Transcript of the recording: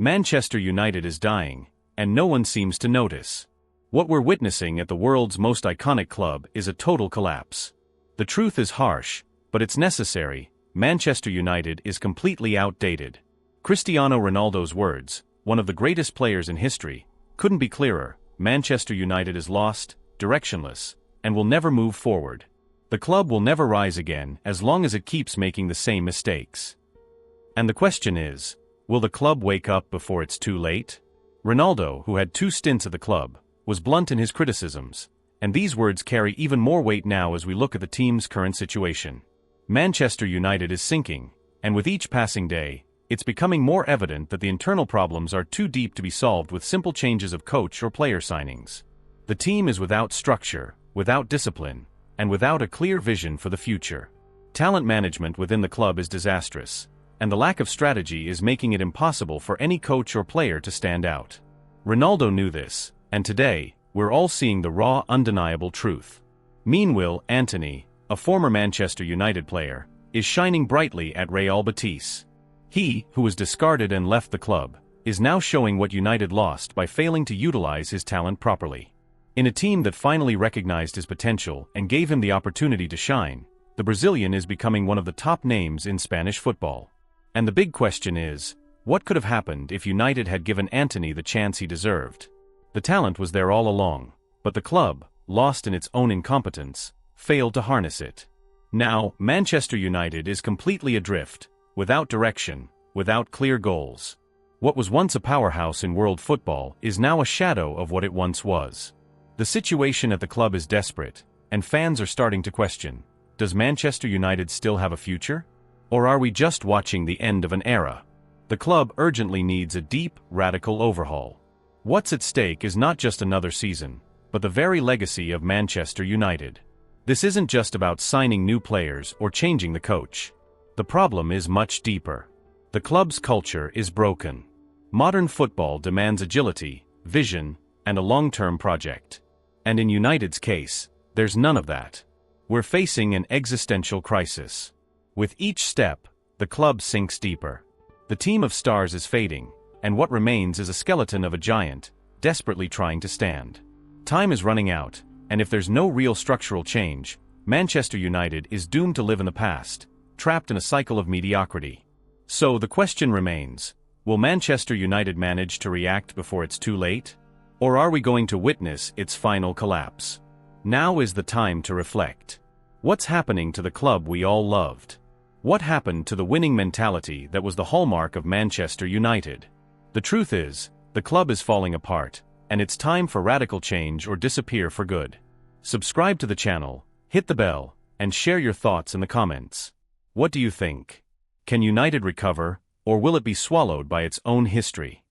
Manchester United is dying, and no one seems to notice. What we're witnessing at the world's most iconic club is a total collapse. The truth is harsh, but it's necessary. Manchester United is completely outdated. Cristiano Ronaldo's words, one of the greatest players in history, couldn't be clearer. Manchester United is lost, directionless, and will never move forward. The club will never rise again as long as it keeps making the same mistakes. And the question is, will the club wake up before it's too late? Ronaldo, who had 2 stints at the club, was blunt in his criticisms, and these words carry even more weight now as we look at the team's current situation. Manchester United is sinking, and with each passing day, it's becoming more evident that the internal problems are too deep to be solved with simple changes of coach or player signings. The team is without structure, without discipline, and without a clear vision for the future. Talent management within the club is disastrous, and the lack of strategy is making it impossible for any coach or player to stand out. Ronaldo knew this, and today, we're all seeing the raw, undeniable truth. Meanwhile, Antony, a former Manchester United player, is shining brightly at Real Betis. He, who was discarded and left the club, is now showing what United lost by failing to utilize his talent properly. In a team that finally recognized his potential and gave him the opportunity to shine, the Brazilian is becoming one of the top names in Spanish football. And the big question is, what could have happened if United had given Antony the chance he deserved? The talent was there all along, but the club, lost in its own incompetence, failed to harness it. Now, Manchester United is completely adrift, without direction, without clear goals. What was once a powerhouse in world football is now a shadow of what it once was. The situation at the club is desperate, and fans are starting to question, does Manchester United still have a future? Or are we just watching the end of an era? The club urgently needs a deep, radical overhaul. What's at stake is not just another season, but the very legacy of Manchester United. This isn't just about signing new players or changing the coach. The problem is much deeper. The club's culture is broken. Modern football demands agility, vision, and a long-term project. And in United's case, there's none of that. We're facing an existential crisis. With each step, the club sinks deeper. The team of stars is fading, and what remains is a skeleton of a giant, desperately trying to stand. Time is running out, and if there's no real structural change, Manchester United is doomed to live in the past, trapped in a cycle of mediocrity. So the question remains, will Manchester United manage to react before it's too late? Or are we going to witness its final collapse? Now is the time to reflect. What's happening to the club we all loved? What happened to the winning mentality that was the hallmark of Manchester United? The truth is, the club is falling apart, and it's time for radical change or disappear for good. Subscribe to the channel, hit the bell, and share your thoughts in the comments. What do you think? Can United recover, or will it be swallowed by its own history?